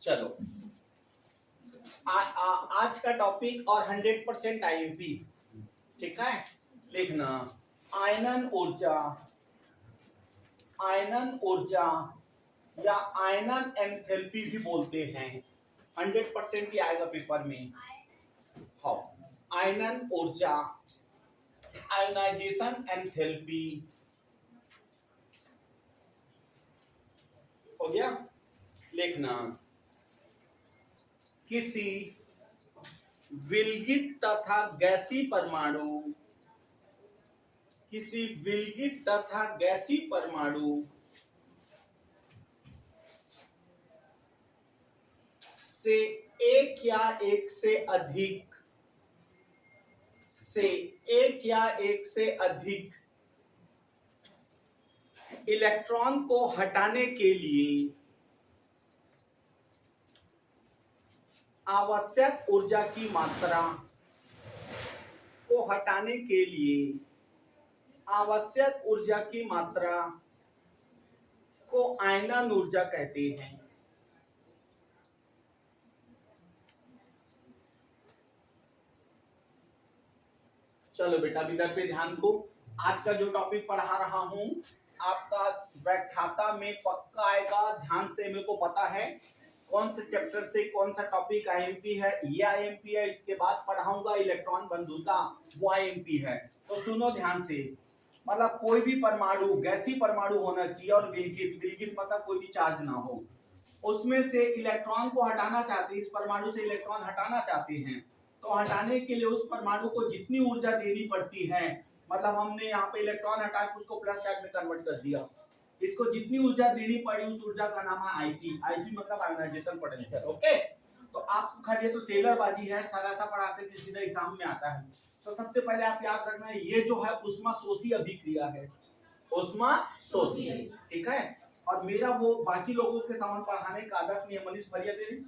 चलो आज का टॉपिक और 100% आईएमपी। ठीक है, लिखना आयनन ऊर्जा, आयनन ऊर्जा या आयनन एंथैल्पी भी बोलते हैं। 100% ही आएगा पेपर में। हाँ, आयनन ऊर्जा, आयनाइजेशन एंथैल्पी हो गया। लिखना किसी विलगित तथा गैसी परमाणु, किसी विलगित तथा गैसी परमाणु से एक या एक से अधिक, से एक या एक से अधिक इलेक्ट्रॉन को हटाने के लिए आवश्यक ऊर्जा की मात्रा को हटाने के लिए आवश्यक ऊर्जा की मात्रा को आयनन ऊर्जा कहते हैं। चलो बेटा इधर पे ध्यान दो। आज का जो टॉपिक पढ़ा रहा हूं आपका व्याख्याता में पक्का आएगा। ध्यान से, मेरे को पता है कौन से चैप्टर से कौन सा टॉपिक आईएमपी है। ये आईएमपी है, इसके बाद पढ़ाऊंगा इलेक्ट्रॉन बंधुता, वो आईएमपी है। तो सुनो ध्यान से। मतलब कोई भी परमाणु गैसी परमाणु होना चाहिए और विलगित, विलगित मतलब कोई भी चार्ज ना हो, उसमें से इलेक्ट्रॉन को हटाना चाहते हैं, इस परमाणु से इलेक्ट्रॉन हटाना चाहते हैं। तो हटाने के लिए उस परमाणु को जितनी ऊर्जा देनी पड़ती है, मतलब हमने यहाँ पे इलेक्ट्रॉन हटा के उसको प्लस चार्ज में कन्वर्ट कर दिया, इसको जितनी ऊर्जा देनी पड़ी उस ऊर्जा का नाम है आईपी। आईपी मतलब आयोनाइजेशन पोटेंशियल। ओके, तो आपको खाली तो टेलरबाजी है, सारा सा पढ़ाते थे, सीधा एग्जाम में आता है। तो सबसे पहले आप याद रखना है ये जो है ऊष्माशोषी अभिक्रिया है, ऊष्माशोषी। ठीक है, और मेरा वो बाकी लोगों के समान पढ़ाने का आदत नहीं है। मनीष भरिया दे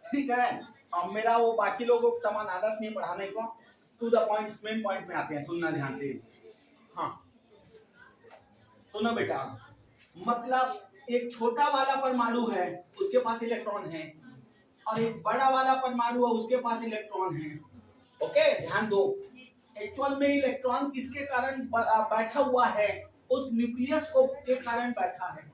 ठीक है, अब मेरा वो बाकी लोगों के समान आदत नहीं पढ़ाने को। To the point, main point में आते हैं, सुनना ध्यान से। हाँ सुनो बेटा, मतलब एक छोटा वाला परमाणु है उसके पास इलेक्ट्रॉन है, और एक बड़ा वाला परमाणु है उसके पास इलेक्ट्रॉन है। ओके ध्यान दो। एक्चुअल में इलेक्ट्रॉन किसके कारण बैठा हुआ है? उस न्यूक्लियस को के कारण बैठा है।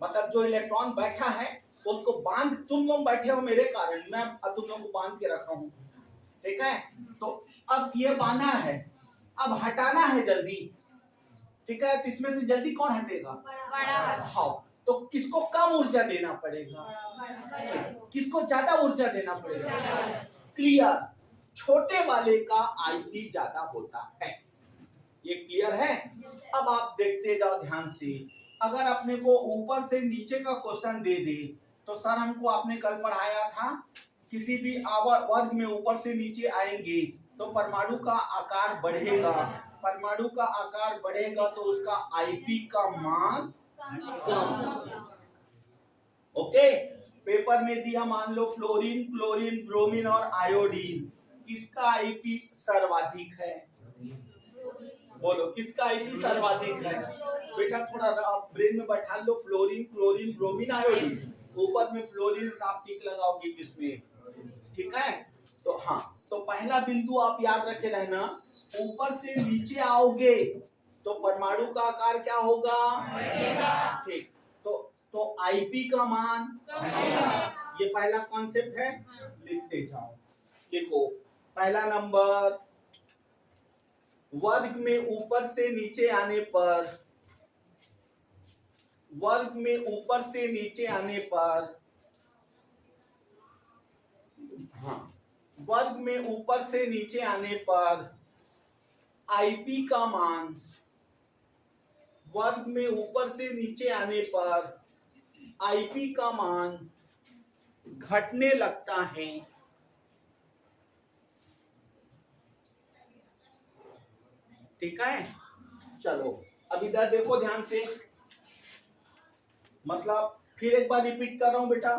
मतलब जो इलेक्ट्रॉन बैठा है उसको बांध, तुम लोग बैठे हो मेरे कारण, मैं तुम लोगों को बांध के रखा हूं। ठीक है, तो अब ये बांधा है, अब हटाना है जल्दी। ठीक है, तो इसमें से जल्दी कौन हटेगा? बड़ा। हाँ, तो किसको कम ऊर्जा देना पड़ेगा? किसको ज्यादा ऊर्जा देना पड़ेगा? क्लियर, छोटे वाले का आईपी ज्यादा होता है। ये क्लियर है? अब आप देखते जाओ ध्यान से। अगर अपने को ऊपर से नीचे का क्वेश्चन दे दे तो सर हमको आपने कल पढ़ाया था, किसी भी वर्ग में ऊपर से नीचे आएंगे तो परमाणु का आकार बढ़ेगा, परमाणु का आकार बढ़ेगा तो उसका आईपी का मान कम। ओके, पेपर में दिया मान लो फ्लोरीन, क्लोरीन, ब्रोमीन और आयोडीन, किसका आईपी सर्वाधिक है? बोलो किसका आईपी सर्वाधिक है? बेटा थोड़ा ब्रेन में बैठा लो। फ्लोरीन, क्लोरीन, ब्रोमीन, आयोडीन, ऊपर में फ्लोरीन आप टिक लगाओगे किसमें? ठीक है, तो हाँ, तो पहला बिंदु आप याद रखे रहना, ऊपर से नीचे आओगे तो परमाणु का आकार क्या होगा? ठीक, तो आईपी का मान, ये पहला कॉन्सेप्ट है, लिखते जाओ। देखो पहला नंबर, वर्ग में ऊपर से नीचे आने पर, वर्ग में ऊपर से नीचे आने पर, हाँ, वर्ग में ऊपर से नीचे आने पर आईपी का मान, वर्ग में ऊपर से नीचे आने पर आईपी का मान घटने लगता है। ठीक है, चलो अब इधर देखो ध्यान से। मतलब फिर एक बार रिपीट कर रहा हूं बेटा,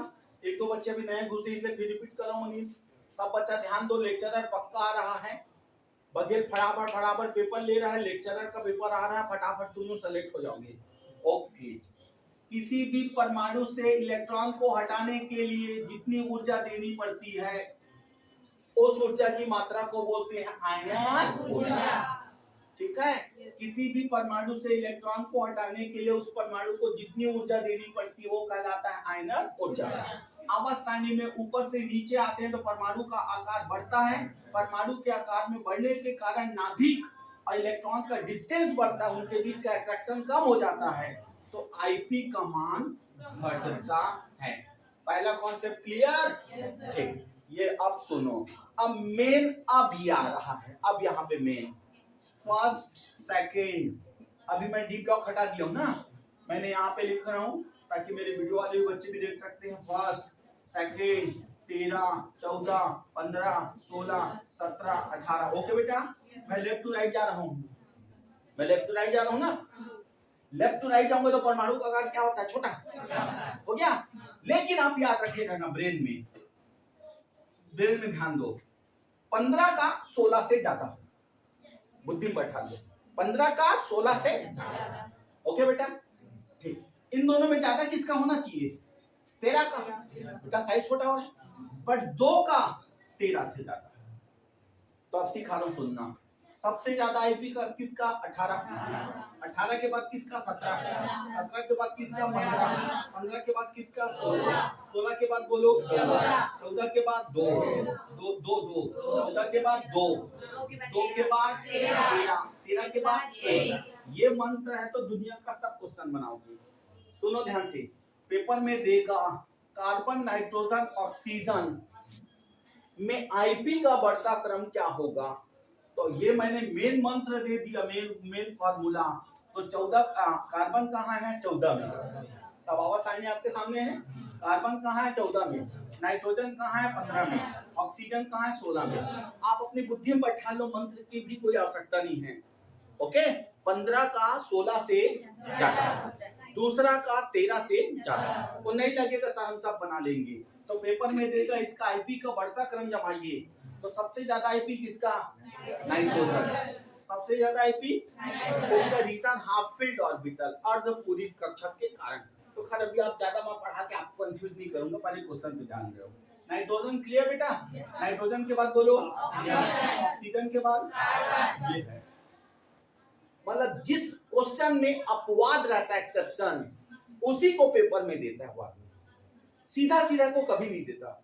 एक दो बच्चे अभी नए घुसे इसलिए फिर रिपीट कर रहा हूं। मनीष सब बच्चा ध्यान दो, लेक्चरर पक्का आ रहा है, बगैर फटाफट पेपर ले रहा है, लेक्चरर का पेपर आ रहा है, फटाफट तुम लोग सेलेक्ट हो जाओगे। ओके, किसी भी परमाणु से इलेक्ट्रॉन को हटाने के लिए जितनी ऊर्जा देनी पड़ती है उस ऊर्जा की मात्रा को बोलते हैं आयनन ऊर्जा। ठीक है, किसी भी परमाणु से इलेक्ट्रॉन को हटाने के लिए उस परमाणु को जितनी ऊर्जा देनी पड़ती है वो कहलाता है आयनन ऊर्जा। आवर्त सारणी में ऊपर से नीचे आते हैं तो परमाणु का आकार बढ़ता है, परमाणु के आकार में बढ़ने के कारण नाभिक और इलेक्ट्रॉन का डिस्टेंस बढ़ता है, उनके बीच का अट्रैक्शन कम हो जाता है, तो आईपी का मान घटता है। पहला कॉन्सेप्ट क्लियर? ठीक, ये अब सुनो, अब मेन अब ये आ रहा है, अब यहाँ पे मेन फर्स्ट सेकेंड, अभी मैं डी ब्लॉक हटा दिया हूं ना, मैंने यहाँ पे लिख रहा हूँ ताकि मेरे वीडियो वाले बच्चे भी देख सकते हैं। First second 13 14 15 16 17 18। ओके बेटा, मैं लेफ्ट टू राइट जा रहा हूँ, मैं लेफ्ट टू राइट जा रहा हूँ ना, लेफ्ट टू राइट जाऊंगा तो परमाणु का आकार क्या होता है? छोटा हो गया। लेकिन आप याद रखिएगा ना, ब्रेन में ध्यान दो, 15 का 16 से ज्यादा, बुद्धि बैठा दो, 15 का 16 से ज्यादा। ओके बेटा, ठीक, इन दोनों में ज्यादा किसका होना चाहिए? 13 का, बेटा साइज छोटा हो रहा है, बट 2 का 13 से ज्यादा। तो अब सिखा रहा हूं सुनना, सबसे ज्यादा आईपी का किसका? 18, 18 के बाद किसका? 17, 17 के बाद किसका? 15, 15 के बाद किसका? 16, 16 के बाद बोलो 14, 14 के बाद 2, 2 2 2, 14 के बाद 2, 2 के बाद 13, 13 के बाद 1। ये मंत्र है तो दुनिया का सब क्वेश्चन बनाओगे। सुनो ध्यान से, पेपर में देगा कार्बन नाइट्रोजन ऑक्सीजन में आईपी का बढ़ता क्रम क्या होगा, तो ये मैंने मेन मंत्र दे दिया, मेन फार्मूला। तो 14 कार्बन कहाँ है? 14 में। सब आवाज सारणी आपके सामने है, कार्बन कहाँ है? 14 में, नाइट्रोजन कहाँ है? 15 में, ऑक्सीजन कहाँ है? 16 में। आप अपनी बुद्धि में बैठा लो, मंत्र की भी कोई आवश्यकता नहीं है। ओके, 15 का 16 से ज्यादा, दूसरा का 13 से ज्यादा, वो नहीं लगेगा सर हम सब बना लेंगे। तो पेपर में देगा इसका आईपी का बढ़ता क्रम जमाइए, तो सबसे ज्यादा आईपी किसका? नाइट्रोजन। सबसे ज्यादा आईपी, उसका रीजन हाफ फील्ड ऑर्बिटल अर्धपूरित कक्षक के कारण। तो खैर अभी आप ज्यादा मैं पढ़ा के आपको कंफ्यूज नहीं करूंगा, पहले क्वेश्चन पे ध्यान दो। नाइट्रोजन क्लियर बेटा? नाइट्रोजन के बाद बोलो ऑक्सीजन के बाद ये है, मतलब जिस क्वेश्चन में अपवाद रहता है, एक्सेप्शन, उसी को पेपर में देता है वाद, सीधा सीधा को कभी नहीं देता।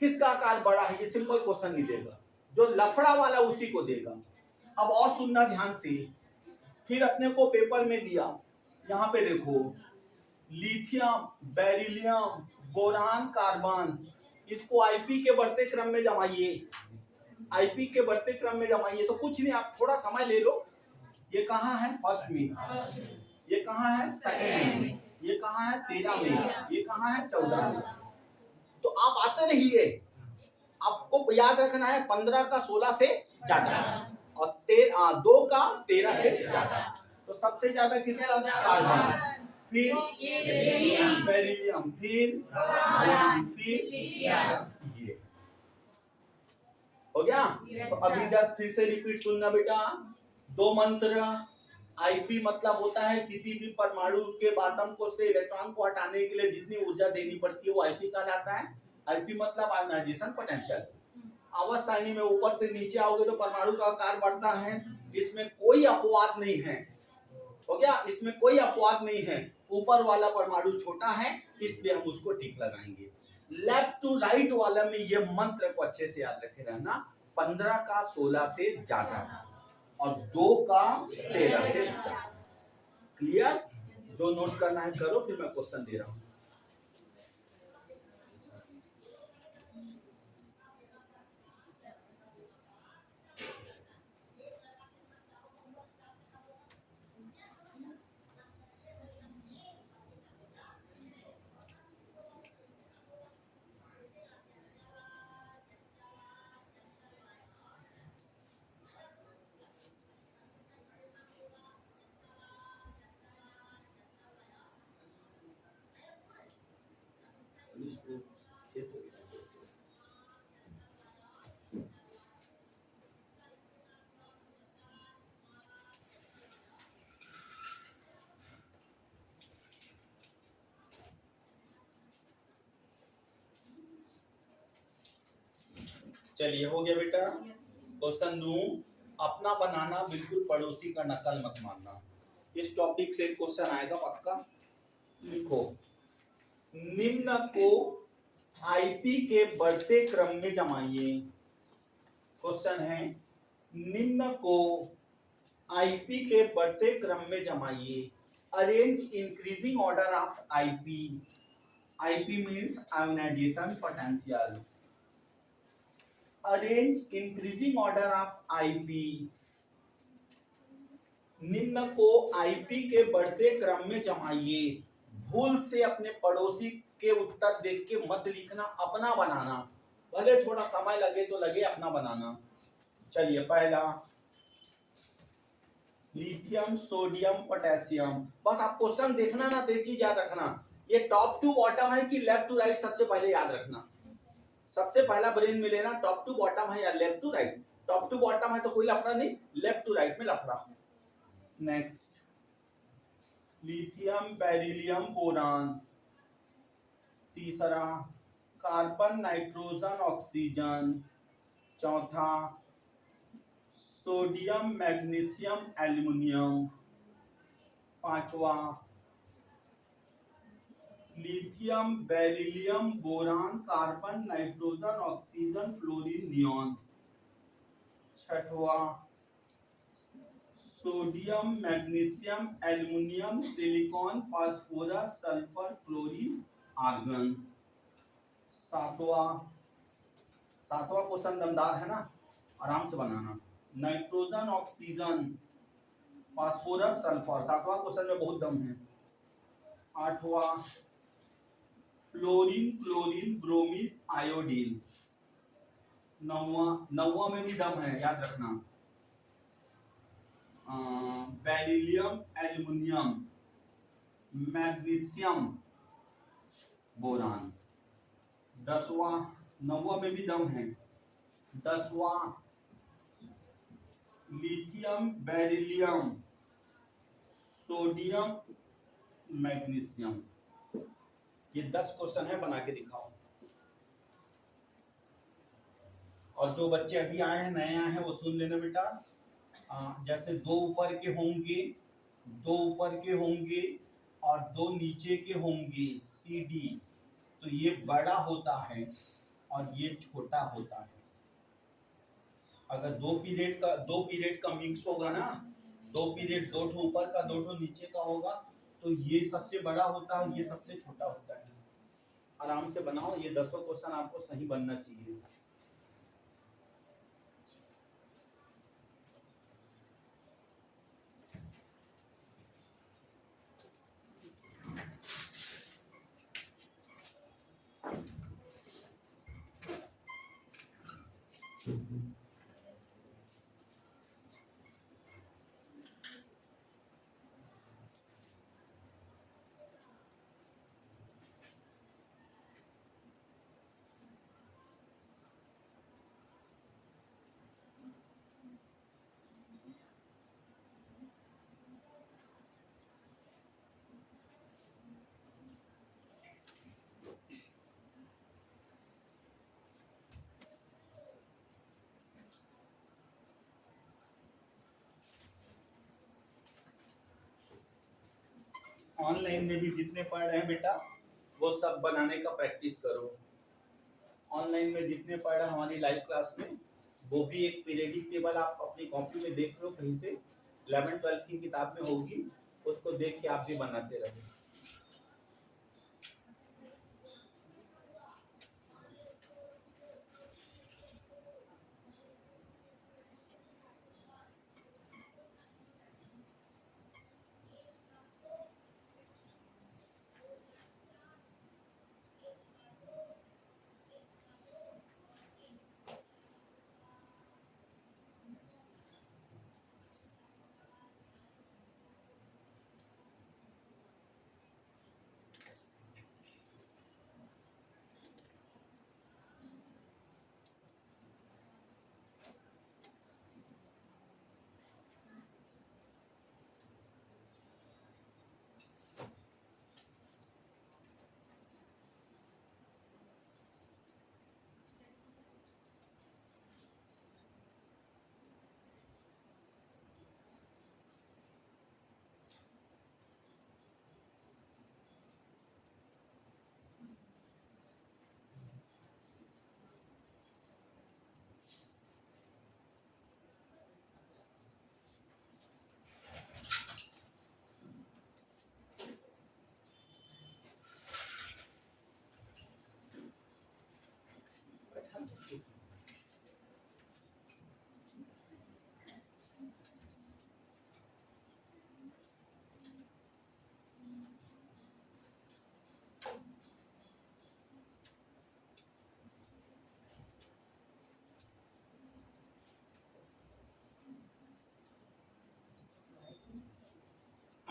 किसका आकार बड़ा है ये सिंपल क्वेश्चन नहीं देगा, जो लफड़ा वाला उसी को देगा। अब और सुनना ध्यान से, फिर अपने को पेपर में दिया, यहाँ पे देखो लिथियम, बेरिलियम, बोरान, कार्बन, इसको आईपी के बढ़ते क्रम में जमाइए, आईपी के बढ़ते क्रम में जमाइए। तो कुछ नहीं, आप थोड़ा समय ले लो, ये कहाँ है? फर्स्ट में, ये कहाँ है? सेकंड में, ये कहाँ है? 13 में, ये कहाँ है? 14 में। तो आप आते रहिए, आपको याद रखना है 15 का 16 से ज्यादा और 2 का 13 से ज्यादा। तो सबसे ज्यादा किसका? कार्बन, फिर बेरिलियम, फिर ये हो गया। तो अभी जब फिर से रिपीट सुनना बेटा, 2 मंत्र। आईपी मतलब होता है किसी भी परमाणु के आतम को से इलेक्ट्रॉन को हटाने के लिए जितनी ऊर्जा देनी पड़ती है वो आईपी कहलाता है। आईपी मतलब आयोनाइजेशन पोटेंशियल। आवर्त सारणी में ऊपर से नीचे आओगे तो परमाणु का आकार बढ़ता है, इसमें कोई अपवाद नहीं है। हो गया, इसमें कोई अपवाद नहीं है, ऊपर वाला परमाणु छोटा है इसलिए हम उसको ठीक लगाएंगे। लेफ्ट टू राइट वाला में ये मंत्र को अच्छे से याद रखे रहना, 15 का 16 से ज्यादा और 2 का 13 से ज्यादा। क्लियर? जो नोट करना है करो, फिर मैं क्वेश्चन दे रहा हूं। चलिए हो गया बेटा। क्वेश्चन दू, अपना बनाना बिल्कुल पड़ोसी का नकल मत मानना। इस टॉपिक से क्वेश्चन आएगा पक्का। लिखो, निम्न को आईपी के बढ़ते क्रम में जमाइए। क्वेश्चन है, निम्न को आईपी के बढ़ते क्रम में जमाइए। Arrange increasing order of IP. IP means ionization potential. Arrange increasing order of IP. निम्न को आईपी के बढ़ते क्रम में जमाइए। भूल से अपने पड़ोसी के उत्तर देख के मत लिखना, अपना बनाना। भले थोड़ा समय लगे तो लगे, अपना बनाना। चलिए पहला, लिथियम सोडियम पोटेशियम। बस आप क्वेश्चन देखना ना, तो चीज याद रखना, ये टॉप टू बॉटम है कि लेफ्ट टू राइट, सबसे पहले याद रखना। सबसे पहला ब्रेन में लेना, टॉप टू बॉटम है या left to right. Top to bottom है तो कोई लफड़ा नहीं, लेफ्ट टू राइट में लफड़ा। Next, lithium beryllium boron. तीसरा, कार्बन नाइट्रोजन ऑक्सीजन। चौथा, सोडियम मैग्नीशियम एल्युमिनियम। पांचवा, lithium beryllium boron carbon nitrogen oxygen fluorine neon. छठवा, sodium magnesium aluminium silicon phosphorus sulphur chlorine argon. सातवां, सातवां क्वेश्चन दमदार है ना, आराम से बनाना। नाइट्रोजन ऑक्सीजन फास्फोरस सल्फर, सातवां क्वेश्चन में बहुत दम है। आठवां, फ्लोरीन क्लोरीन ब्रोमीन आयोडीन। नौवां में भी दम है, याद रखना। Beryllium aluminium magnesium boron. दसवां, नौवां में भी दम है। दसवां, लिथियम बेरिलियम सोडियम मैग्नीशियम। ये 10 क्वेश्चन है, बना के दिखाओ। और जो बच्चे अभी आए हैं, नए आए हैं, वो सुन लेना बेटा। जैसे दो ऊपर के होंगे, दो ऊपर के होंगे और दो नीचे के होंगे, सी डी, तो ये बड़ा होता है और ये छोटा होता है। अगर दो पीरियड का मिक्स होगा ना, दो पीरियड, दो ठो ऊपर का दो ठो नीचे का होगा, तो ये सबसे बड़ा होता है, ये सबसे छोटा होता है। आराम से बनाओ, ये 10 क्वेश्चन आपको सही बनना चाहिए। ऑनलाइन में भी जितने पढ़ रहे हैं बेटा, वो सब बनाने का प्रैक्टिस करो। ऑनलाइन में जितने पढ़ रहे हैं हमारी लाइव क्लास में, वो भी एक पीरियडिक टेबल आप अपनी कॉपी में देख लो, कहीं से 11-12 की किताब में होगी, उसको देख के आप भी बनाते रहो।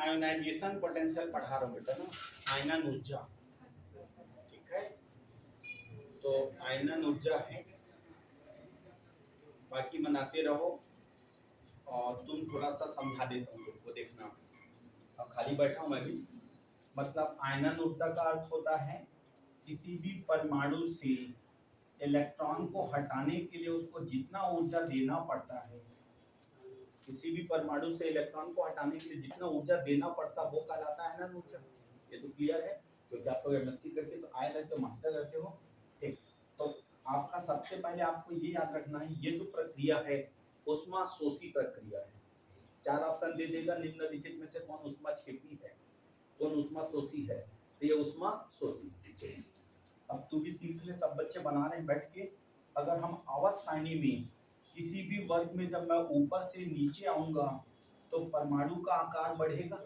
आयोनाइजेशन पोटेंशियल पढ़ा रहा हूँ बेटा ना, आयनन ऊर्जा, ठीक है। तो आयनन ऊर्जा है, बाकी बनाते रहो और तुम थोड़ा सा समझा देता हूँ तुमको, देखना। अब खाली बैठा हूँ मैं भी। मतलब आयनन ऊर्जा का अर्थ होता है किसी भी परमाणु से इलेक्ट्रॉन को हटाने के लिए उसको जितना ऊर्जा देना पड़ता है, किसी भी परमाणु से इलेक्ट्रॉन को हटाने के लिए जितना ऊर्जा देना पड़ता वो कहलाता है आयनन ऊर्जा। ये तो क्लियर है, क्योंकि आप लोग एमएससी करके तो आए रहते हो, मास्टर रहते हो, ठीक। तो आपका सबसे पहले आपको ये याद रखना है, ये जो प्रक्रिया है ऊष्माशोषी प्रक्रिया है। 4 ऑप्शन दे देगा, निम्नलिखित में से कौन ऊष्माक्षेपी है, कौन ऊष्माशोषी है, तो ये ऊष्माशोषी। अब तू भी सीख ले, सब बच्चे बना रहे हैं बैठ के। अगर हम आवर्त सारणी में किसी भी वर्ग में जब मैं ऊपर से नीचे आऊंगा तो परमाणु का आकार बढ़ेगा,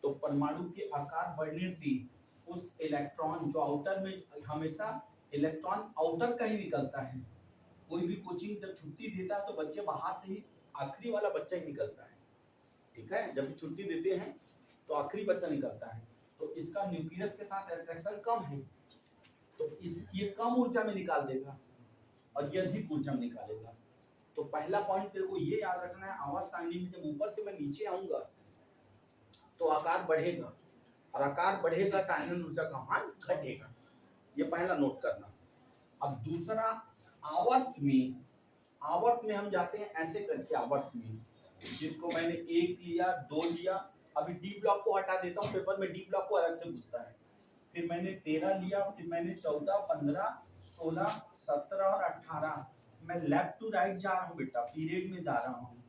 तो परमाणु के आकार बढ़ने से उस इलेक्ट्रॉन जो आउटर में, हमेशा इलेक्ट्रॉन आउटर का ही निकलता है। कोई भी कोचिंग जब छुट्टी देता है तो बच्चे बाहर से ही, आखिरी वाला बच्चा ही निकलता है, ठीक है। जब छुट्टी देते हैं तो आखिरी बच्चा निकलता है, तो इसका न्यूक्लियस के साथ अट्रैक्शन कम है, तो ये कम ऊर्जा में निकाल देगा और ये अधिक ऊर्जा में निकालेगा। तो पहला पॉइंट तेरे को ये याद रखना है, आवर्त सारणी में जब ऊपर से मैं नीचे आऊंगा तो आकार बढ़ेगा, और आकार बढ़ेगा तो आयनन ऊर्जा का मान घटेगा, ये पहला नोट करना। अब दूसरा, आवर्त में हम जाते हैं ऐसे करके, आवर्त में जिसको मैंने 1 लिया, 2 लिया, अभी डी ब्लॉक को हटा देता हूँ, पेपर में डी ब्लॉक को अलग से पूछता है। फिर मैंने 13 लिया, फिर मैंने 14, 15, 16, 17 और 18, मैं लेफ्ट टू राइट जा रहा हूँ बेटा, पीरियड में जा रहा हूँ।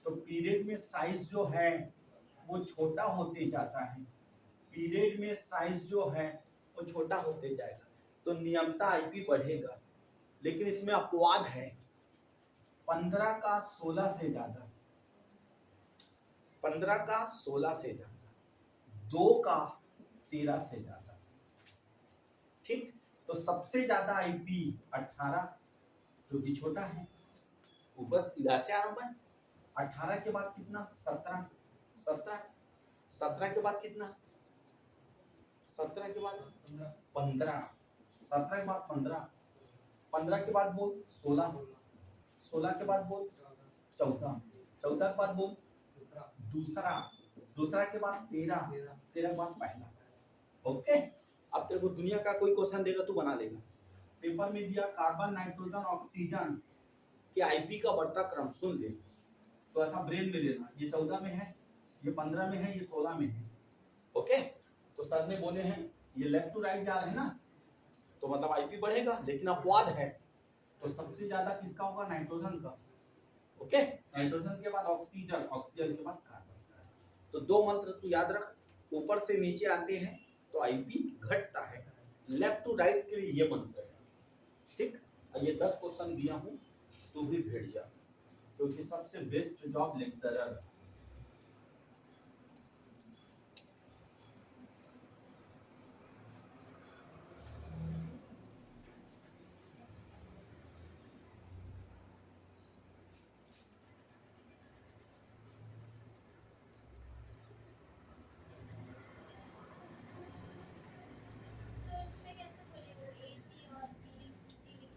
तो पीरियड में साइज जो है वो छोटा होते जाता है, पीरियड में साइज जो है वो छोटा होते जाएगा, तो नियमता आईपी बढ़ेगा। लेकिन इसमें अपवाद है, 15 का 16 से ज्यादा, 15 का 16 से ज्यादा, 2 का 13 से ज्यादा, ठीक। तो सबसे ज्यादा आईपी 18, जो कि छोटा है, ऊपर इधर से आ रहा हूं मैं। 18 के बाद कितना, 17, 17, 17 के बाद कितना, 17 के बाद 15, 17 के बाद 15, 15 के बाद बोल 16, 16 के बाद बोल 14, 14 के बाद बोल दूसरा, दूसरा के बाद 13, 13 के बाद पहला, ओके। अब तेरे को दुनिया का कोई क्वेश्चन देगा तू बना लेगा। पेपर में दिया कार्बन, नाइट्रोजन, ऑक्सीजन के आईपी का बढ़ता क्रम सुन ले, तो ऐसा ब्रेन में लेना, ये 14 में है, ये 15 में है, ये 16 में है, ओके। तो सर ने बोले हैं ये लेफ्ट टू राइट जा रहे हैं ना, तो मतलब आईपी बढ़ेगा, लेकिन अपवाद है, तो सबसे ज्यादा किसका होगा, नाइट्रोजन का, ओके। नाइट्रोजन के बाद ऑक्सीजन, ऑक्सीजन के बाद कार्बन। तो 2 मंत्र तू याद रख, ऊपर से नीचे आते हैं तो आईपी घटता है, लेफ्ट टू राइट के लिए ये मंत्र है, ठीक। ये 10 क्वेश्चन दिया हूँ, तू भी भेड़ जा, क्योंकि सबसे बेस्ट जॉब लेक्चरर।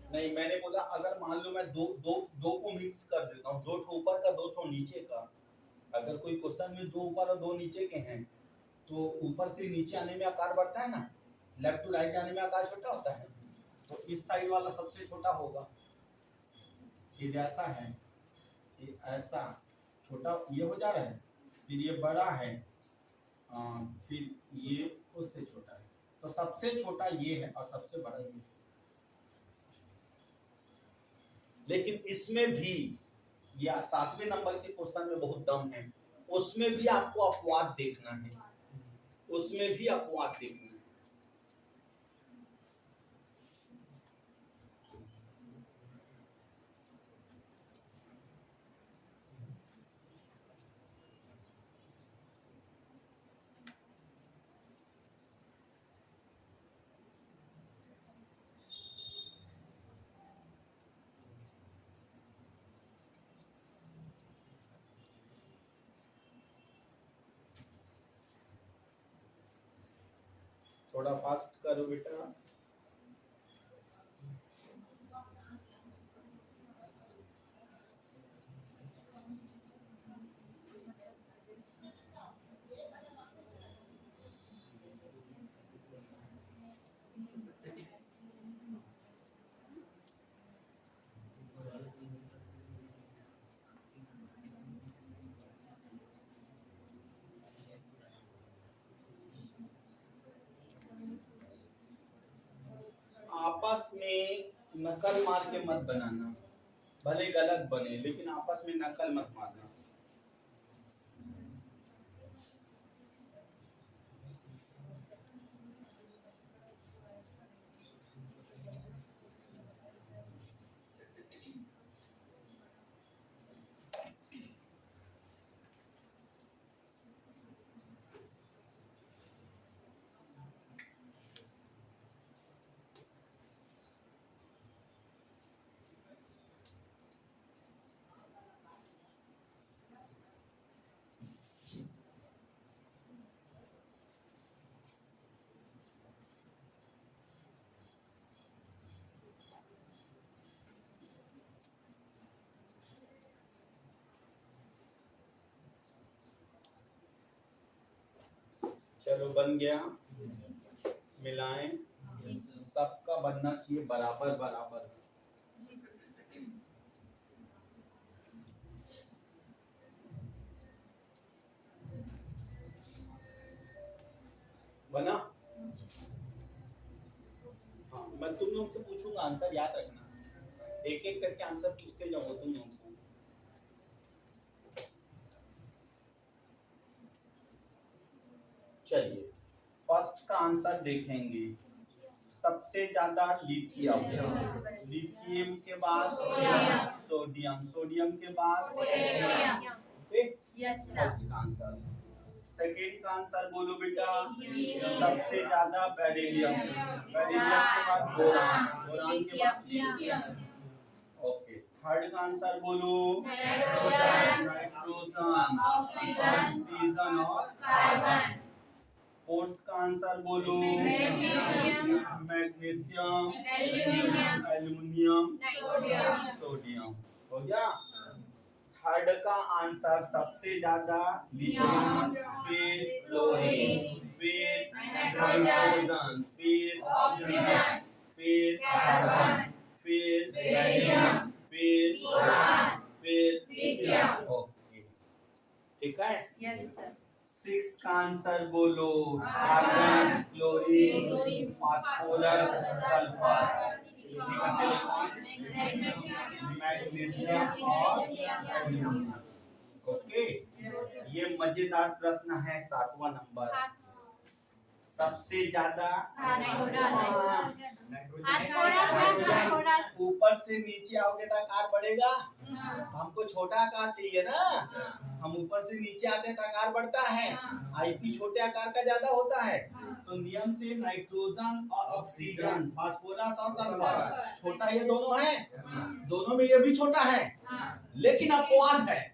नहीं, मैंने बोला अगर मान लो मैं दो को मिक्स कर देता हूँ, 2 ठो ऊपर का 2 ठो नीचे का, अगर कोई क्वेश्चन में 2 ऊपर और 2 नीचे के हैं तो ऊपर से नीचे आने में आकार बढ़ता है ना, लेफ्ट टू राइट आने में आकार छोटा होता है, तो इस साइड वाला सबसे छोटा होगा, ये जैसा है, ये ऐसा छोटा ये हो जा रहा है, फिर ये बड़ा है, फिर ये उससे छोटा है, तो सबसे छोटा ये है और सबसे बड़ा ये है। लेकिन इसमें भी या 7वें नंबर के क्वेश्चन में बहुत दम है, उसमें भी आपको अपवाद देखना है, उसमें भी अपवाद देखना है। थोड़ा फास्ट करो बेटा। आपस में नकल मार के मत बनाना, भले गलत बने लेकिन आपस में नकल मत मारना। चलो बन गया, मिलाएं, सबका बनना चाहिए बराबर बराबर। बना? हाँ, मैं तुम लोग से पूछूंगा, आंसर याद रखना, एक एक करके आंसर पूछते जाओ तुम लोग से। चलिए फर्स्ट का आंसर देखेंगे। सबसे ज्यादा लिथियम, लिथियम के बाद सोडियम, सोडियम के बाद पोटेशियम। फर्स्ट का आंसर। सेकेंड का आंसर बोलो बेटा। सबसे ज्यादा बेरिलियम, बेरिलियम के बाद बोरान, बोरान के बाद लिथियम। ओके, थर्ड का आंसर बोलो। नाइट्रोजन, ऑक्सीजन और कार्बन। फोर्थ का आंसर बोलो। Magnesium, aluminium, sodium. हो गया। थर्ड का आंसर सबसे ज्यादा लिथियम, फिर फ्लोरीन, फिर नाइट्रोजन, फिर ऑक्सीजन, फिर कार्बन, फिर बेरिलियम, फिर बोरान, फिर लिथियम। ओके, ठीक है। Yes sir. सिक्स का आंसर बोलो। Carbon, chlorine, phosphorus, sulphur, magnesium और एल्युमिनियम। ओके, ये मजेदार प्रश्न है 7वां नंबर। सबसे ज्यादा ऊपर से नीचे आओगे तो आकार बढ़ेगा। हमको छोटा आकार चाहिए ना, हम ऊपर से नीचे आते हैं तो आकार बढ़ता है। आईपी छोटे आकार का ज्यादा होता है, तो नियम से नाइट्रोजन और ऑक्सीजन, फास्फोरस और सल्फर, छोटा ये दोनों है, दोनों में ये भी छोटा है, लेकिन अपवाद है।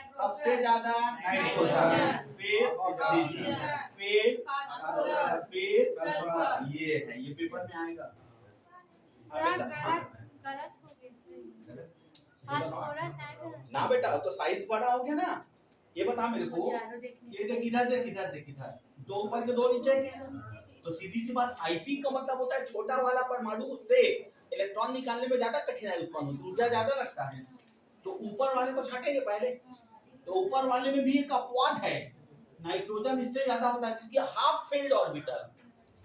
सबसे ज्यादा नाइट्रोजन, फिर ऑक्सीजन, फिर फास्फोरस, फिर सल्फर। ये है, ये पेपर में आएगा। ना बेटा, तो साइज बड़ा हो गया ना। ये बता मेरे को, ये देख इधर, देख इधर, देख इधर, दो ऊपर के दो नीचे के, तो सीधी सी बात, आईपी का मतलब होता है छोटा वाला परमाणु से इलेक्ट्रॉन निकालने में ज्यादा कठिनाई उत्पन्न होती है, ऊर्जा ज्यादा लगता है, तो ऊपर वाले को छाटेंगे पहले। तो ऊपर वाले में भी एक अपवाद है, नाइट्रोजन इससे ज्यादा होता है क्योंकि half filled orbital,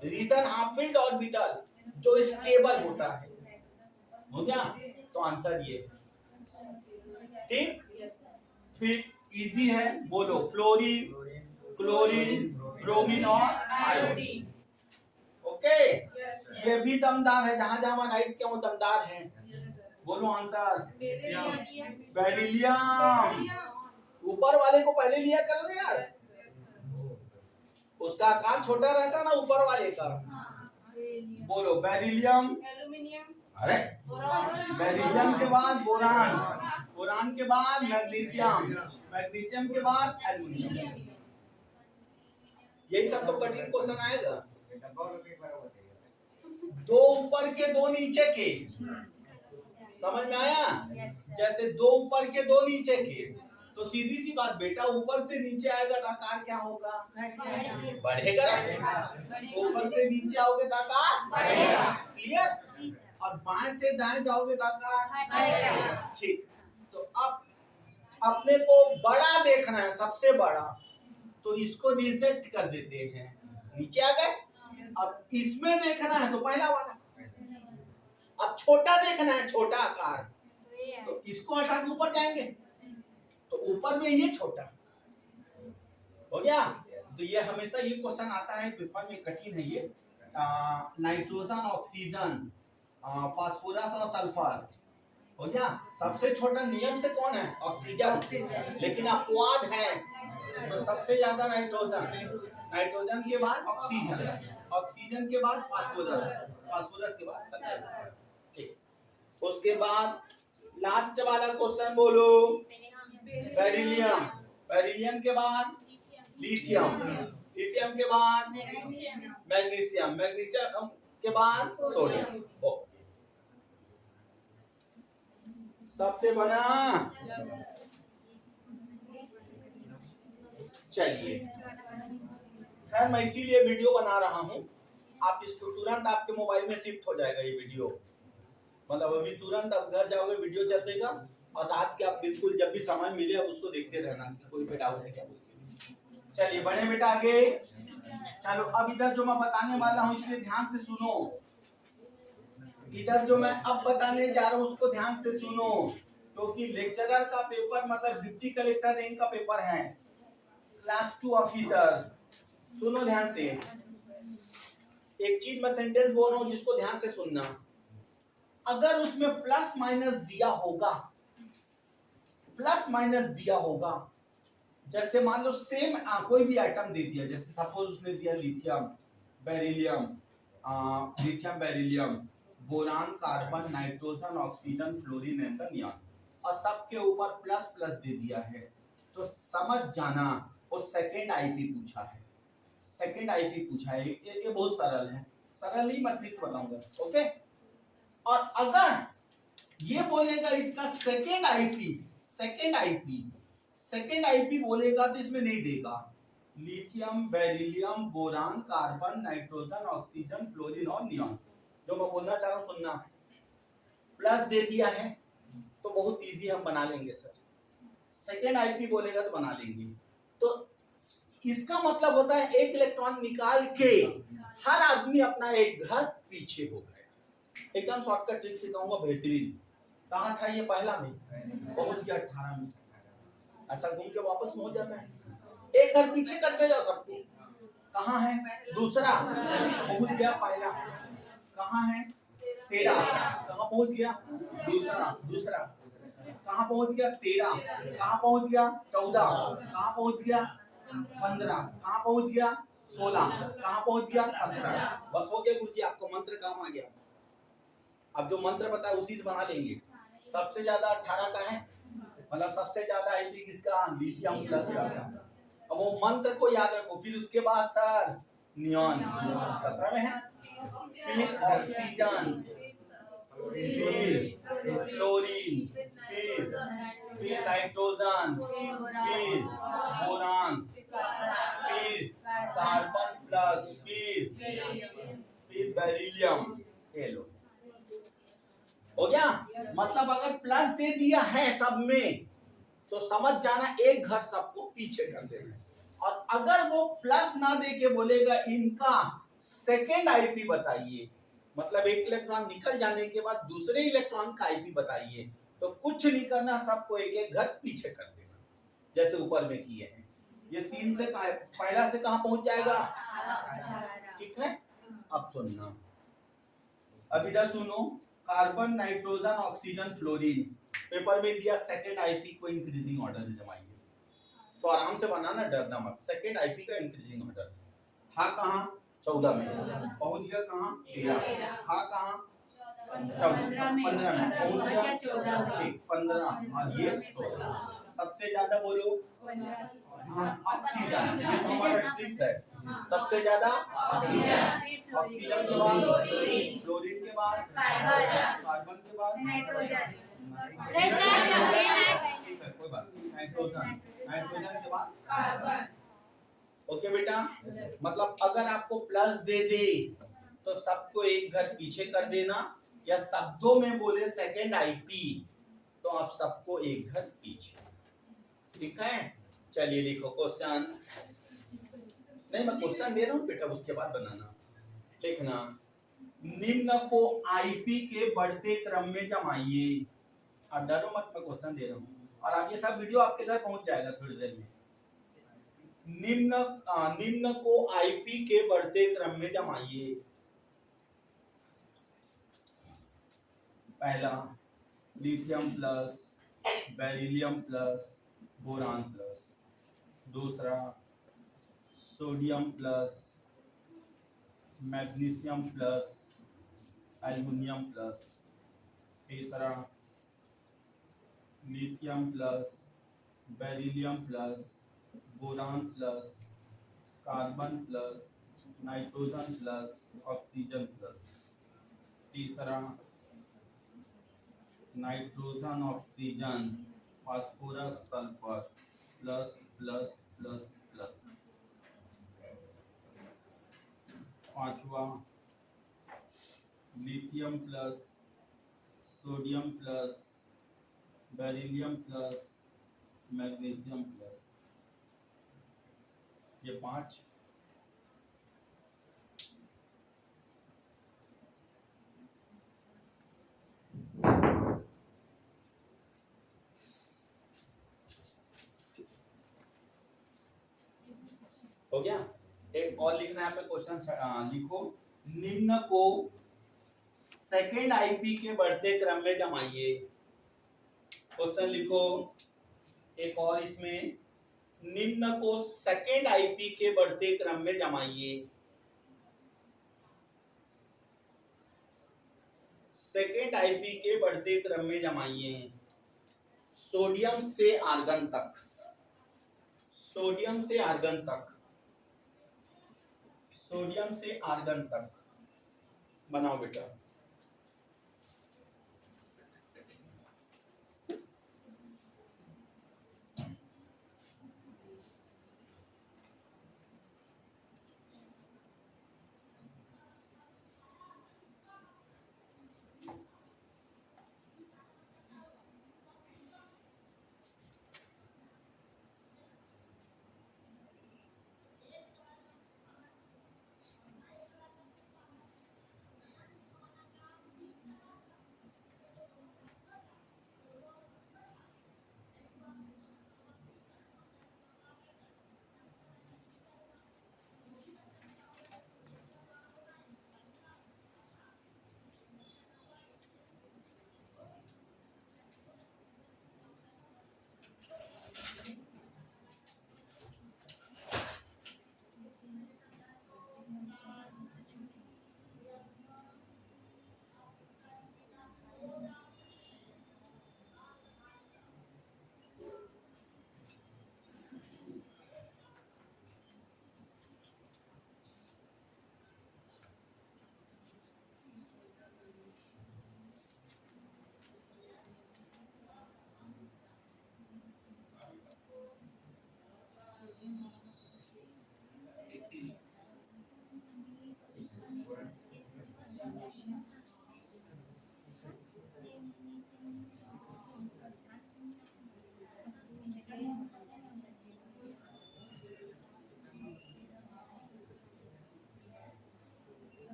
region half filled orbital जो स्टेबल होता है। हो गया, तो आंसर ये, ठीक। फिर इजी है, बोलो फ्लोरीन, क्लोरीन, ब्रोमीन और आयोडीन। ओके, ये भी दमदार है, जहां जहां राइट के वो दमदार है। बोलो आंसर। बेरिलियम, ऊपर वाले को पहले लिया करो यार, उसका आकार छोटा रहता ना ऊपर वाले का। बोलो बेरिलियम, अरे बेरिलियम के बाद बोरान, बोरान के बाद मैग्नीशियम, मैग्नीशियम के बाद एल्युमिनियम। यही सब तो कठिन क्वेश्चन आएगा। दो ऊपर के दो नीचे के, समझ में आया? जैसे दो ऊपर के दो नीचे के, तो सीधी सी बात बेटा, ऊपर से नीचे आएगा तो आकार क्या होगा? बढ़ेगा। ऊपर से नीचे आओगे तो आकार बढ़ेगा। क्लियर? और बाएं से दाएं जाओगे तो आकार, ठीक। तो अब अपने को बड़ा देखना है, सबसे बड़ा, तो इसको रिजेक्ट कर देते हैं, नीचे आ गए। अब इसमें देखना है तो पहला वाला, अब छोटा देखना है, छोटा आकार, तो इसको हटा के ऊपर जाएंगे, तो ऊपर में ये छोटा हो गया। तो ये हमेशा ये क्वेश्चन आता है पेपर में, कठिन है ये। नाइट्रोजन, ऑक्सीजन, फास्फोरस और सल्फर हो गया। सबसे छोटा नियम से कौन है? ऑक्सीजन, लेकिन अपवाद है, तो सबसे ज्यादा नाइट्रोजन, नाइट्रोजन के बाद ऑक्सीजन, ऑक्सीजन के बाद फास्फोरस, फास्फोरस के बाद सल्फर, ठीक। उसके बाद लास्ट वाला क्वेश्चन बोलो, बेरिलियम, बेरिलियम के बाद लिथियम, लिथियम के बाद मैग्नीशियम, मैग्नीशियम के बाद सोडियम। सबसे बना, चलिए खैर मैं इसीलिए वीडियो बना रहा हूँ, आप इसको तुरंत आपके मोबाइल में शिफ्ट हो जाएगा ये वीडियो, मतलब अभी तुरंत आप घर जाओगे वीडियो चलेगा, और रात के आप बिल्कुल जब भी समय मिले आप उसको देखते रहना कि कोई पे डाउट है क्या। चलिए बढ़े बेटा आगे। चलो अब इधर जो मैं बताने वाला हूँ इसलिए ध्यान से सुनो, इधर जो मैं अब बताने जा रहा हूँ उसको ध्यान से सुनो, क्योंकि लेक्चरर का पेपर मतलब डिप्टी कलेक्टर रैंक का पेपर है, क्लास 2 ऑफिसर। सुनो ध्यान से, एक चीज मैं सेंटेंस बोल रहा हूँ जिसको ध्यान से सुनना। अगर उसमें प्लस माइनस दिया होगा, प्लस माइनस दिया होगा, जैसे मान लो सेम कोई भी आइटम दे दिया, जैसे सपोज उसने दिया lithium, beryllium, lithium beryllium, boron, carbon, nitrogen, oxygen, fluorine and neon, और सबके ऊपर प्लस प्लस दे दिया है, तो समझ जाना वो सेकेंड आईपी पूछा है, सेकेंड आईपी पूछा है। ये बहुत सरल है, सरल ही मैं ट्रिक्स बताऊंगा, ओके। और अगर ये बोलेगा इसका second IP, second IP, second IP बोलेगा तो इसमें नहीं देगा, lithium, beryllium, boron, carbon, nitrogen, oxygen, fluorine और नियॉन। जो मैं बोलना चाह रहा हूँ सुनना, प्लस दे दिया है तो बहुत इजी हम बना लेंगे सर, सेकेंड आईपी बोलेगा तो बना लेंगे। तो इसका मतलब होता है एक इलेक्ट्रॉन निकाल के हर आदमी अपना एक घर पीछे हो गया। एकदम शॉर्टकट ट्रिक सिखाऊंगा, बेहतरीन। कहाँ था ये? पहला में पहुंच गया, 18 में, ऐसा घूम के वापस में हो जाता है, एक घर पीछे करते जाओ सबको। कहाँ है दूसरा? पहुंच गया पहला। कहाँ है 13? कहाँ पहुंच गया दूसरा? दूसरा कहाँ पहुंच गया? 13। कहाँ पहुंच गया? 14। कहाँ पहुंच गया? 15। कहाँ पहुंच गया? 16। कहाँ पहुंच गया? 17। बस हो गया गुरुजी, आपको मंत्र काम आ गया। अब जो मंत्र बताया उसी से बना लेंगे। सबसे ज्यादा 18 का है, मतलब सबसे ज्यादा आईपी किसका? लिथियम प्लस का। अब वो मंत्र को याद रखो, फिर उसके बाद सर नियॉन 17 में है, फिर ऑक्सीजन, फिर फ्लोरीन, फिर नाइट्रोजन, फिर बोरान, फिर कार्बन प्लस, फिर बेरिलियम। ये लो, हो गया। मतलब अगर प्लस दे दिया है सब में तो समझ जाना एक घर सबको पीछे कर देना है। और अगर वो प्लस ना दे के बोलेगा इनका सेकेंड आईपी बताइए, मतलब एक इलेक्ट्रॉन निकल जाने के बाद दूसरे इलेक्ट्रॉन का आईपी बताइए, तो कुछ नहीं करना, सबको एक एक घर पीछे कर देना, जैसे ऊपर में किए हैं। ये 3 से पहला से कहां पहुंच जाएगा? ठीक है। अब सुनना, अब इधर सुनो, carbon, nitrogen, oxygen, fluorine, paper में दिया सेकेंड आईपी को इंक्रीजिंग ऑर्डर में जमाइए, तो आराम से बनाना, डरना मत। सेकेंड आईपी का इंक्रीजिंग ऑर्डर था कहाँ? 14 में। पहुंच गया कहाँ? 13। था कहाँ? 15 में। पहुंच गया 15 और ये 16। सबसे ज्यादा बोलो हाँ, ऑक्सीजन ये तो हमारा ट्रिक्स है। सबसे ज्यादा ऑक्सीजन, ऑक्सीजन के बाद क्लोरीन के बाद कार्बन के बाद नाइट्रोजन। ठीक है कोई बात नहीं, नाइट्रोजन, नाइट्रोजन के बाद कार्बन। ओके बेटा, मतलब अगर आपको प्लस दे दे तो सबको एक घर पीछे कर देना, या शब्दों में बोले सेकेंड आईपी तो आप सबको एक घर पीछे। ठीक है, चलिए लिखो क्वेश्चन। नहीं मैं क्वेश्चन दे रहा हूँ बेटा, उसके बाद बनाना लिखना। निम्न को आईपी के बढ़ते क्रम में जमाइए। अब डरो मत, मैं क्वेश्चन दे रहा हूँ और आप ये सब वीडियो आपके घर पहुंच जाएगा थोड़ी देर में। निम्न को आईपी के बढ़ते क्रम में जमाइए। पहला lithium plus, beryllium plus, boron plus. दूसरा sodium plus, magnesium plus, aluminium plus. तीसरा lithium plus, beryllium plus, boron plus, carbon plus, nitrogen plus, oxygen plus. तीसरा nitrogen, oxygen, phosphorus, sulphur plus plus plus plus. पांचवा lithium plus, sodium plus, beryllium plus, magnesium plus. ये 5। हो गया। एक और लिखना है पे क्वेश्चन लिखो। निम्न को सेकेंड आईपी के बढ़ते क्रम में जमाइए। क्वेश्चन लिखो एक और इसमें, निम्न को सेकेंड आईपी के बढ़ते क्रम में जमाइए। सेकेंड आईपी के बढ़ते क्रम में जमाइए। सोडियम से आर्गन तक, सोडियम से आर्गन तक, सोडियम से आर्गन तक बनाओ बेटा।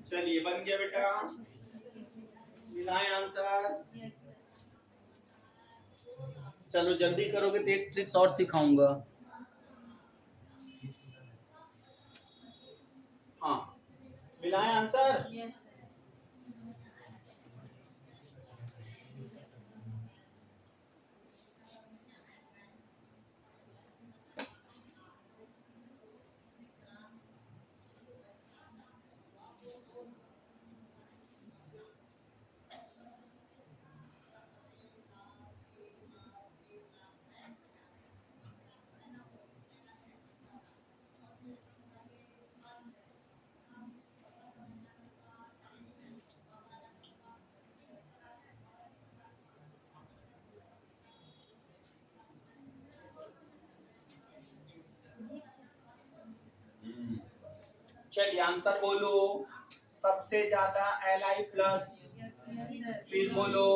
चलिए बन गया बेटा, मिलाए आंसर। चलो जल्दी करोगे तो एक ट्रिक्स और सिखाऊंगा। हाँ मिलाए आंसर। चलिए आंसर बोलो। सबसे ज्यादा Li प्लस, फिर बोलो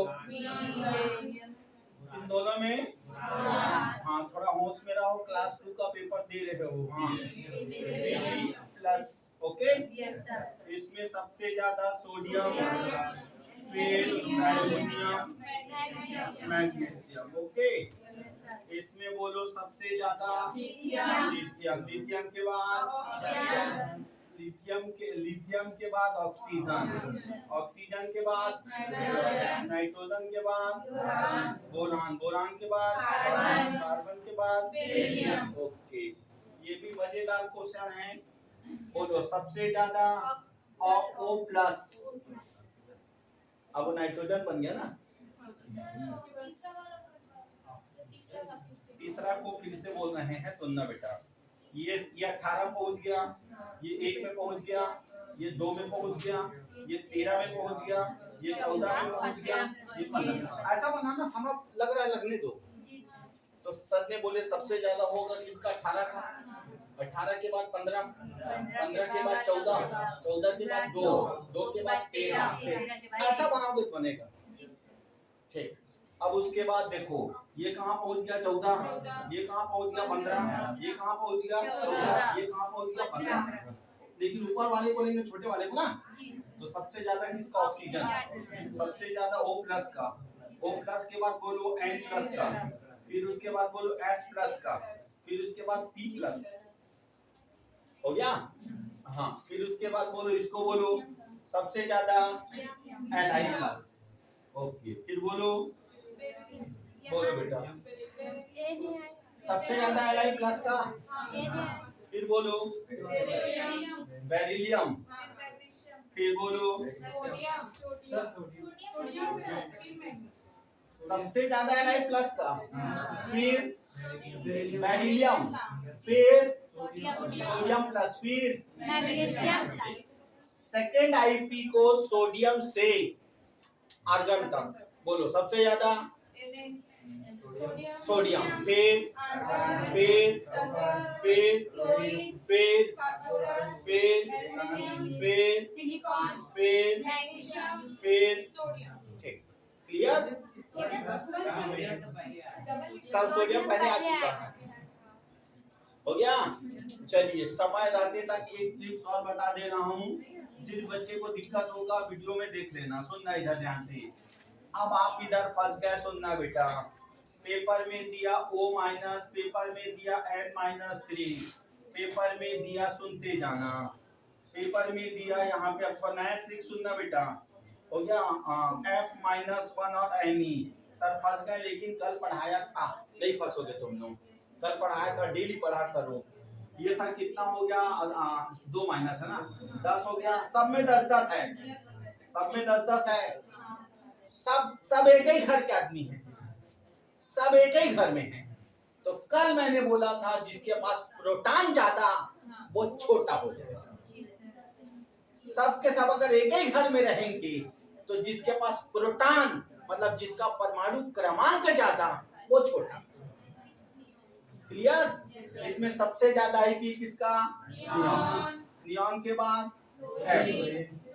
इन दोनों में। हाँ थोड़ा होश में रहो, क्लास 2 का पेपर दे रहे हो। हाँ प्लस ओके। इसमें सबसे ज्यादा सोडियम, फिर एल्युमिनियम, मैग्नीशियम। ओके इसमें बोलो सबसे ज्यादा लिथियम। लिथियम के बाद लिथियम के बाद ऑक्सीजन, ऑक्सीजन के बाद नाइट्रोजन के बाद बोरान, बोरान के बाद कार्बन के बाद। ओके ये भी मजेदार क्वेश्चन है। बोलो सबसे ज्यादा O प्लस। अब नाइट्रोजन बन गया ना। तीसरा को फिर से बोल रहे हैं, सुनना बेटा। ये 18 पहुंच गया, ये 1 में पहुंच गया, ये 2 में पहुंच गया, ये 13 में पहुंच गया, ये 14 में पहुंच गया, ये 15। ऐसा बनाना समझ लग रहा है, लगने दो। तो सर ने बोले सबसे ज्यादा होगा किसका? 18 का। 18 के बाद 15, 15 के बाद 14, 14 के बाद 2, 2 के बाद 13। ऐसा बनाओगे तो बनेगा। ठीक अब उसके बाद देखो ये कहाँ पहुंच गया 14, ये कहाँ पहुंच गया 15, ये कहाँ पहुंच गया 14, ये कहाँ पहुंच गया 15। लेकिन ऊपर वाले को लेंगे छोटे वाले को ना, तो सबसे ज्यादा किसका ऑक्सीजन, सबसे ज्यादा O प्लस का, O प्लस के बाद बोलो N प्लस का, फिर उसके बाद बोलो S प्लस का, फिर उसके बाद P प्लस, हो गया। हाँ फिर उसके बाद बोलो इसको बोलो सबसे ज्यादा Ni प्लस। ओके फिर बोलो बेटा सबसे ज्यादा Li प्लस का, फिर बोलो बेरिलियम, फिर बोलो सबसे ज्यादा Li प्लस का, फिर बेरिलियम, फिर सोडियम प्लस, फिर मैग्नीशियम। सेकेंड आईपी को सोडियम से आर्गन तक बोलो सबसे ज्यादा सोडियम, फिर फिर फिर फिर फिर फिर सिलिकॉन, फिर मैग्नीशियम, फिर सोडियम। ठीक क्लियर, सब सोडियम पहले आ चुका है, हो गया। चलिए समय रहते तक एक ट्रिक्स और बता दे रहा हूँ, जिस बच्चे को दिक्कत होगा वीडियो में देख लेना, सुनना इधर ध्यान से। अब आप इधर फंस गए, सुनना बेटा, पेपर में दिया O माइनस, पेपर में दिया N-3, पेपर में दिया, सुनते जाना, पेपर में दिया यहाँ पे आपको नया ट्रिक सुनना बेटा, हो गया F-1 और Ne। सर फंस गए, लेकिन कल पढ़ाया था, नहीं फंसोगे तुम लोग, कल पढ़ाया था, डेली पढ़ा करो। ये सर कितना हो गया 2 माइनस है ना, 10 हो गया, सब में 10-10 है, सब में 10-10 है, सब एक ही घर के आदमी है, सब एक ही घर में है। तो कल मैंने बोला था जिसके पास प्रोटॉन ज्यादा वो छोटा हो जाएगा, सब के सब अगर एक ही घर में रहेंगे तो जिसके पास प्रोटॉन मतलब जिसका परमाणु क्रमांक ज्यादा वो छोटा। क्लियर, इसमें सबसे ज्यादा आईपी किसका, नियॉन, नियॉन के बाद F,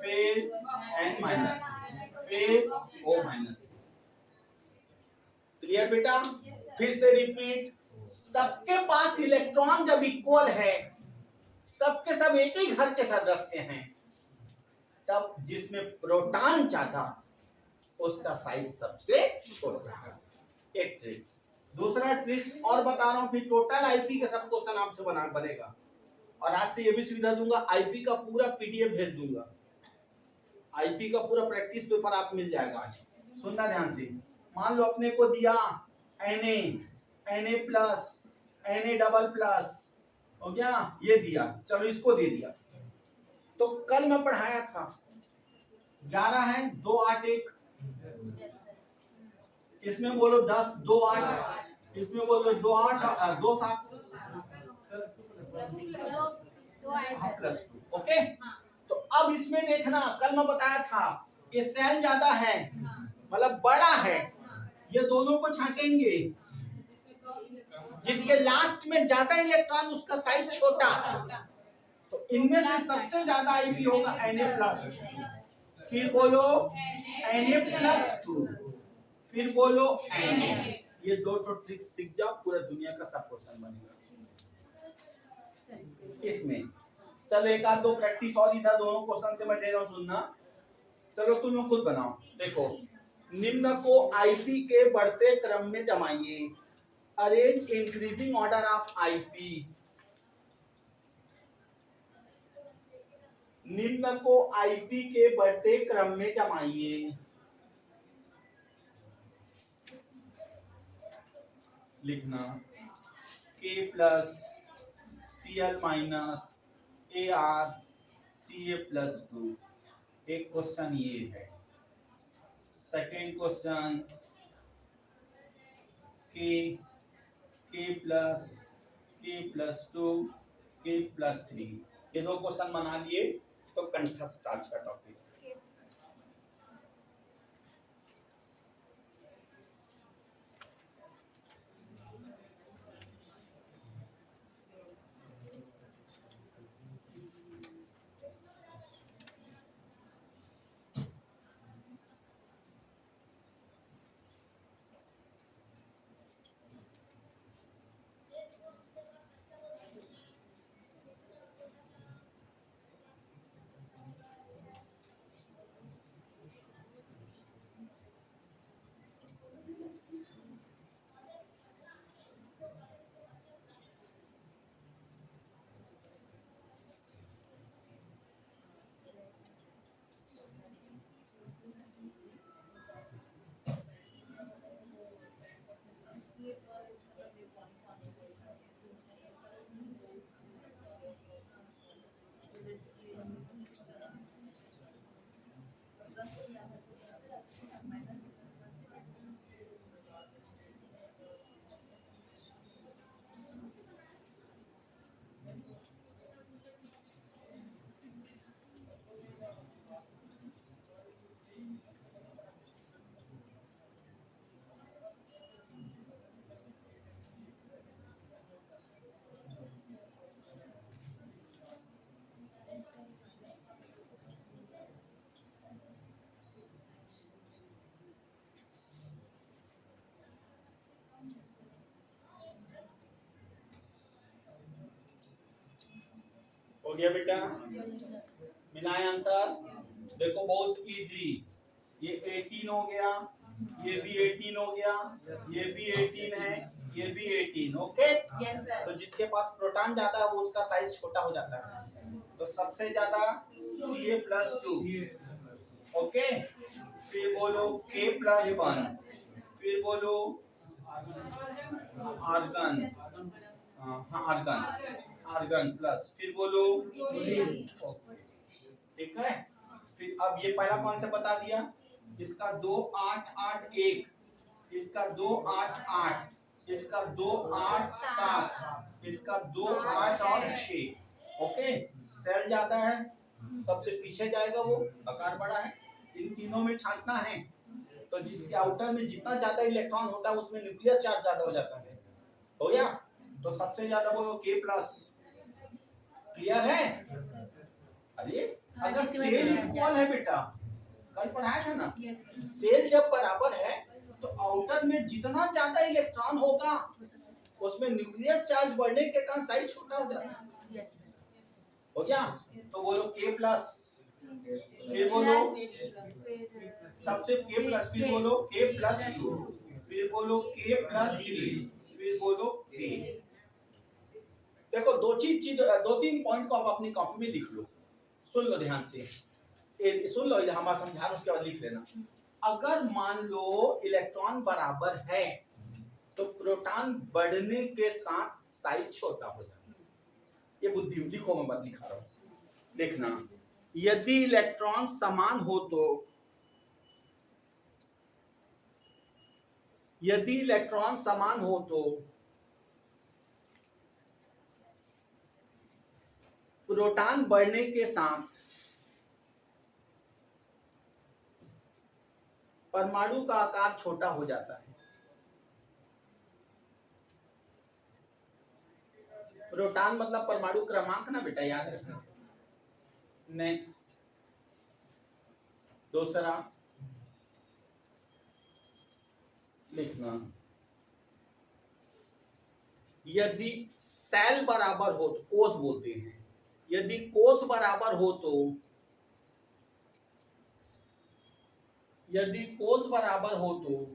फिर N-, फिर O-। क्लियर बेटा, फिर से रिपीट, सबके पास इलेक्ट्रॉन जब इक्वल है, सबके सब एक ही घर के सदस्य हैं, तब जिसमें प्रोटॉन ज्यादा उसका साइज सबसे छोटा है। एक ट्रिक्स, दूसरा ट्रिक्स और बता रहा हूं, फिर टोटल आईपी का सब क्वेश्चन आपसे बनेगा, और आज से ये भी सुविधा दूंगा, आईपी का पूरा पीडीएफ भेज दूंगा, आईपी का पूरा प्रैक्टिस पेपर आप मिल जाएगा आज। सुनना ध्यान से, मान लो अपने को दिया Na plus, Na double plus, हो गया, ये दिया, चलो इसको दे दिया, तो कल मैं पढ़ाया था 11 है 2 8 1, इसमें बोलो 10 2 8, इसमें बोलो 2 8 2 7 प्लस 2, ओके। तो अब इसमें देखना, कल मैं बताया था ये सेल ज्यादा है मतलब बड़ा है, ये दोनों को छांटेंगे, जिसके लास्ट में ज्यादा इलेक्ट्रॉन उसका साइज छोटा, तो इनमें से सबसे ज्यादा आईपी होगा Na प्लस, फिर बोलो Na प्लस 2, फिर बोलो Na। ये दो ट्रिक्स सीख जाओ, पूरा दुनिया का सब क्वेश्चन बनेगा इसमें। चलो एक आध दो प्रैक्टिस और इधर दोनों क्वेश्चन से मैं दे रहा हूं, सुनना, चलो तुम लोग खुद बनाओ। देखो, निम्न को आईपी के बढ़ते क्रम में जमाइए, arrange increasing order of IP. निम्न को आईपी के बढ़ते क्रम में जमाइए, लिखना K plus Cl minus Ar Ca plus 2। एक क्वेश्चन ये है। Second question K plus 2 K plus 3। ये दो क्वेश्चन बना लिए तो कंठस्थ आज का टॉपिक। हो गया बेटा, मिला है आंसर। देखो बहुत इजी, ये 18 हो गया, ये भी 18 हो गया, ये भी 18 है, ये भी 18। Okay yes sir. तो जिसके पास प्रोटॉन ज्यादा है वो उसका साइज छोटा हो जाता है। तो सबसे ज्यादा Ca+2। ओके फिर बोलो K+1, फिर बोलो आर्गन, हाँ आर्गन, आर्गन प्लस, फिर बोलो ओके ठीक है। फिर अब ये पहला कौन सा बता दिया, इसका 2 8 8 1, इसका 2 8 8, इसका 2 8 7, इसका 2 8 और 6। ओके सेल ज्यादा है, सबसे पीछे जाएगा वो, आकार बड़ा है, इन तीनों में छांटना है। तो जिसके आउटर में जितना ज्यादा इलेक्ट्रॉन होता है उसमें न्यूक्लियस चार्ज ज्यादा हो जाता है। हो गया, तो सबसे ज्यादा वो K+। क्लियर है? अरे अगर सेल इक्वल है बेटा, कल पढ़ाया था ना, सेल जब बराबर है तो आउटर में जितना ज्यादा इलेक्ट्रॉन होगा उसमें न्यूक्लियस चार्ज बढ़ने के कारण साइज छोटा हो जाता है। हो गया, तो बोलो K+, फिर बोलो सबसे K+, फिर बोलो K+2, फिर बोलो K+3, फिर बोलो K। देखो दो तीन पॉइंट को आप अपनी कॉपी में लिख लो, सुन लो ध्यान से, सुन लो इधर हमारा समझा, उसके बाद लिख लेना। अगर मान लो इलेक्ट्रॉन बराबर है तो प्रोटॉन बढ़ने के साथ साइज छोटा हो जाता है। ये बुद्धि लिखो, मैं मत लिखा रहा हूं, देखना। यदि इलेक्ट्रॉन समान हो तो, यदि इलेक्ट्रॉन समान हो तो प्रोटॉन बढ़ने के साथ परमाणु का आकार छोटा हो जाता है। प्रोटॉन मतलब परमाणु क्रमांक ना बेटा, याद रखना। नेक्स्ट दूसरा लिखना, यदि सेल बराबर हो तो, कोष बोलते हैं, यदि कोष बराबर हो तो, यदि कोष बराबर हो तो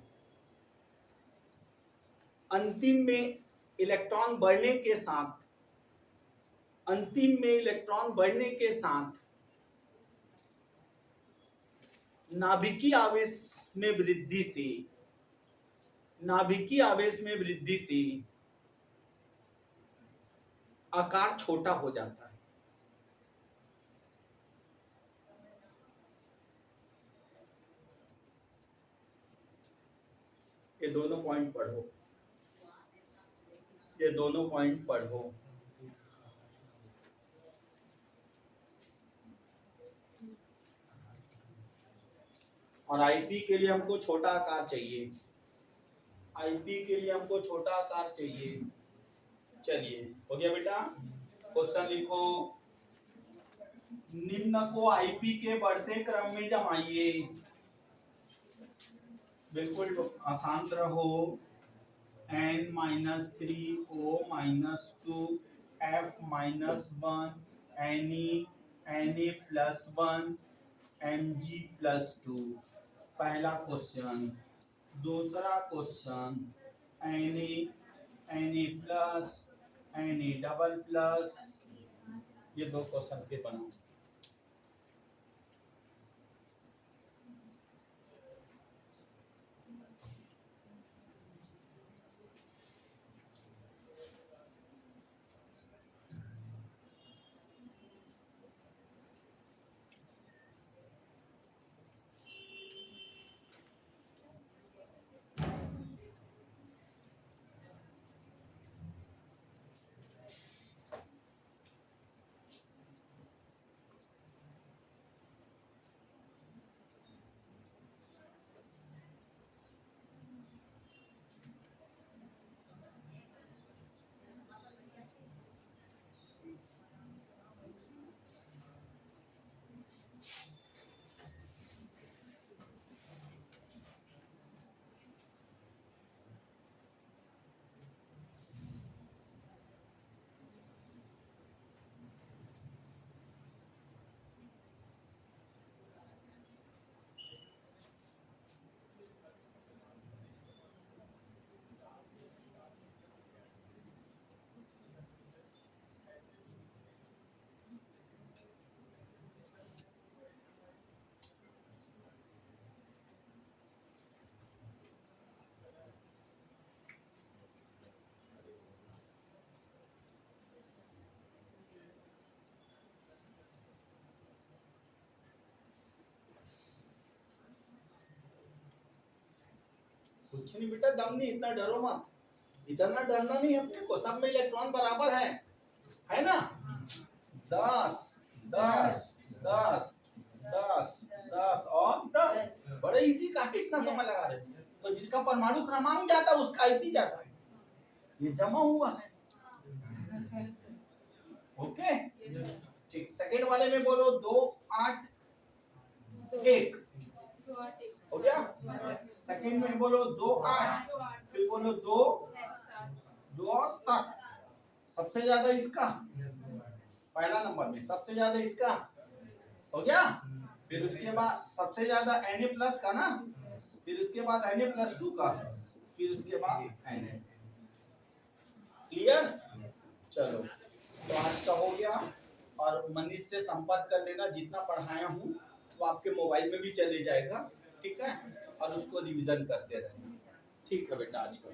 अंतिम में इलेक्ट्रॉन बढ़ने के साथ, अंतिम में इलेक्ट्रॉन बढ़ने के साथ नाभिकीय आवेश में वृद्धि से, नाभिकीय आवेश में वृद्धि से आकार छोटा हो जाता है। ये दोनों पॉइंट पढ़ो, ये दोनों पॉइंट पढ़ो। और आईपी के लिए हमको छोटा आकार चाहिए, आईपी के लिए हमको छोटा आकार चाहिए। चलिए हो गया बेटा, क्वेश्चन लिखो, निम्न को आईपी के बढ़ते क्रम में जमाइए। बिल्कुल आसान रहो, n-3 O-2 F-1 Na+1 Mg+2। पहला क्वेश्चन। दूसरा क्वेश्चन, Na+, Na+, ये दो क्वेश्चन के बनाओ। कुछ नहीं बेटा, दम नहीं, इतना डरो मत, इतना डरना नहीं है अपने को, सब में इलेक्ट्रॉन बराबर है ना। 10 10 10 10 10 और 10, बड़े इजी, काहे इतना समय लगा रहे हो? तो जिसका परमाणु क्रमांक जाता है उसका आईपी जाता है, ये जमा हुआ है। ओके ठीक, सेकंड वाले में बोलो 2 8 1 हो गया। सेकंड में बोलो 2 8, फिर बोलो 2 2 और 7, सबसे ज्यादा इसका, पहला नंबर में सबसे ज्यादा इसका हो गया। फिर उसके बाद सबसे ज्यादा Na+ का ना, फिर उसके बाद Na+2 का, फिर उसके बाद Na। क्लियर? चलो तो आज का हो गया, और मनीष से संपर्क कर लेना, जितना पढ़ाया हूँ तो आपके मोबाइल में भी चले जाएगा, ठीक है, और उसको रिवीजन करते रहना। ठीक है बेटा, आज का